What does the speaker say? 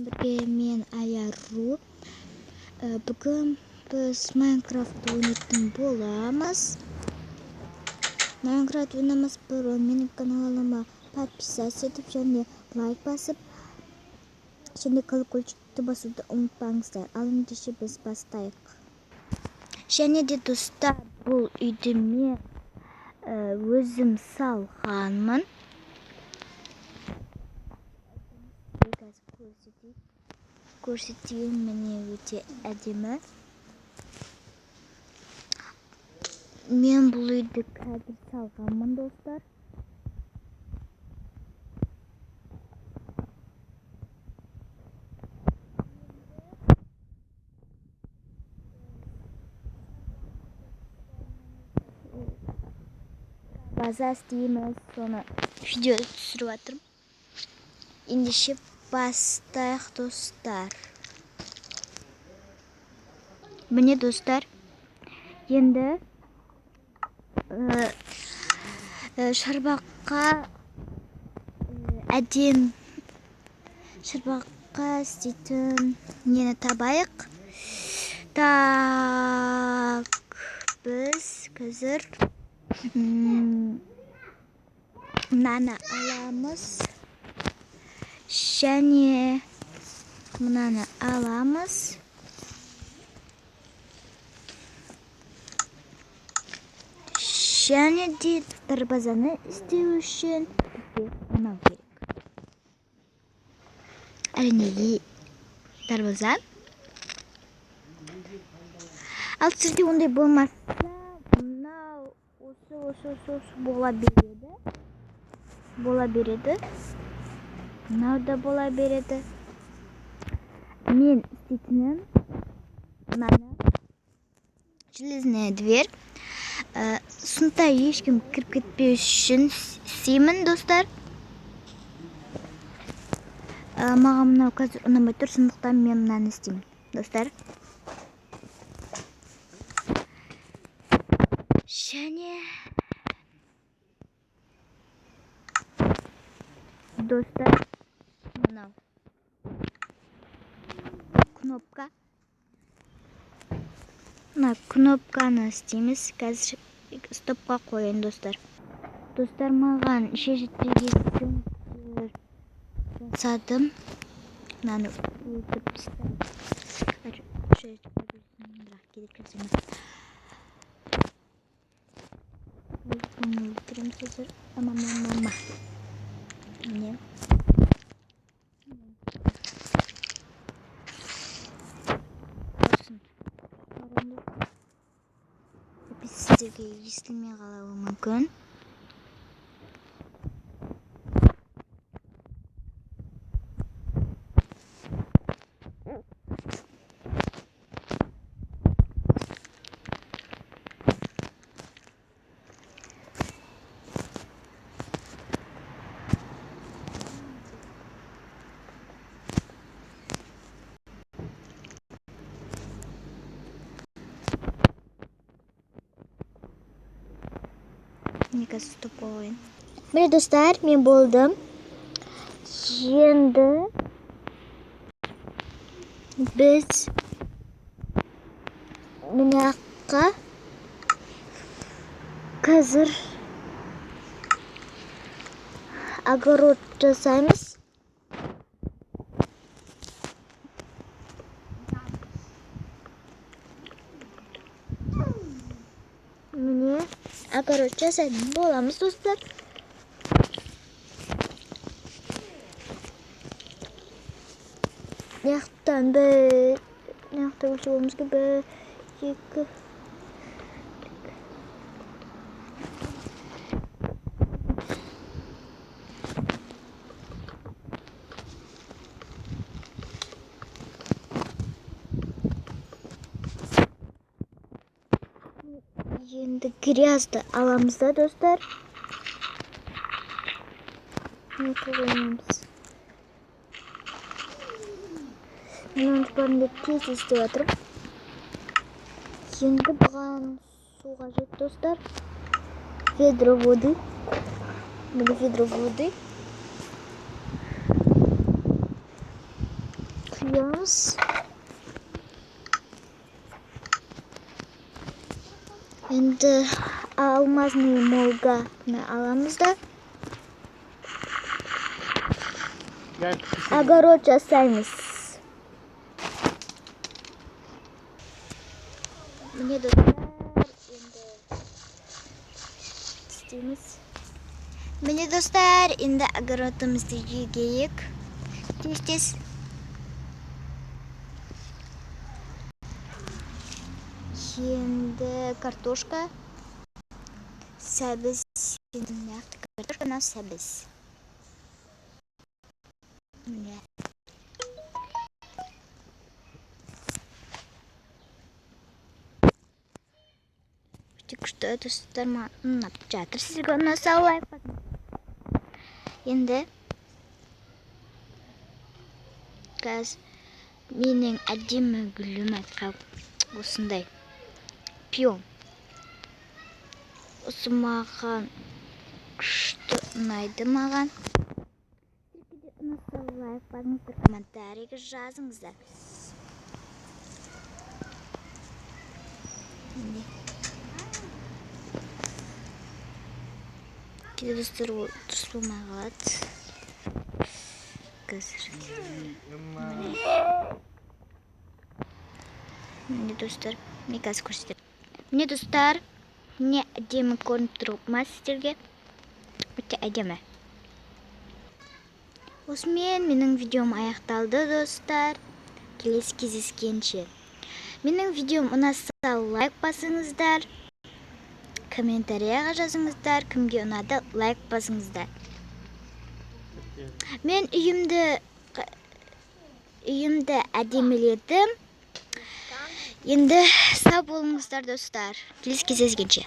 birga men Ayarru. Bugün biz Minecraft oynayıp bo'lamiz. Minecraft oynamaz burun mening kanalıma podpisatsiya etib, және like basib, және колокольчикті басуды unutmangizlar. Ендеше biz бастайық. Және де достар, бұл үйді мен өзім салғанмын. Көрсетейін, міне өте әдемі. Мен бұл үйді қазір салғанмын, достар. База істейміз, соны видео түсіріп жатырмын. Ендеше бастайық, достар. Міне, достар, енді шарбаққа істейтін нені табайық. Так, біз қазір мынаны аламыз. Және мынаны аламыз. Және де дарбазаны істеу үшін мынау керек. Әрине, дарбаза. Ал сізде ондай болмаса, мынау осы бола береді. Мынау да бола береді. Мен істейтінім мынаны железная дверь. Сыныпта ешкім кіріп кетпеу үшін істеймін, достар. Маған мынау қазір ұнамай тұр, сондықтан мен мынаны істеймін, достар. Және достар, мынау кнопка. Мына кнопканы істейміз. Қазір стопқа қойын, достар. Достар, маған жетпеген жасадым. Мынаны өтіп істеймін. Өлтірім сөзір. Мама. Не? Сіздерге естілмей қалуы мүмкін. Қазір стоп қойын. Міне, достар, мен болдым. Енді біз міне аққа қазір огород жасаймыз. Міне огород жасайтын боламыз, достар. Неяқта өлшеуіміз ке 1, 2. Енді грязды аламыз да, достар. Не қоймаймыз. Мен барында тез істеп жатырмын. Енді бұған су қажет, достар. Ведро воды. Міне ведро воды. құямыз. Енді алмазный молганы аламыз да огород жасаймыз. Міне достар, енді істейміз. Міне достар, енді огородымызды егейік. Тез-тез. Енді картошка, сәбіз, енді картошка, мынау сәбіз. Міне. Тек что достар ұнап жатыр сізге, ұнаса лайк басыңыздар. Енді қазір менің әдемі гүлім айтқан осындай пион. Осы маған күшті ұнайды маған. Сізге ұнаса лайк басыңыздар, комментарийге жазыңыздар. Кейде достар ол дұрыс болмай қалады. Міне достар, мен қазір көрсетемін. Міне достар, не әдемі көрініп тұр ма сіздерге? Өте әдемі. Осымен менің видеом аяқталды достар. Келесі кездескенше. Менің видеом ұнаса лайк басыңыздар. Комментарияға жазыңыздар, кімге ұнады лайк басыңыздар. Мен үйімді әдеміледім. Енді сау болыңыздар достар. Келесі кездескенше.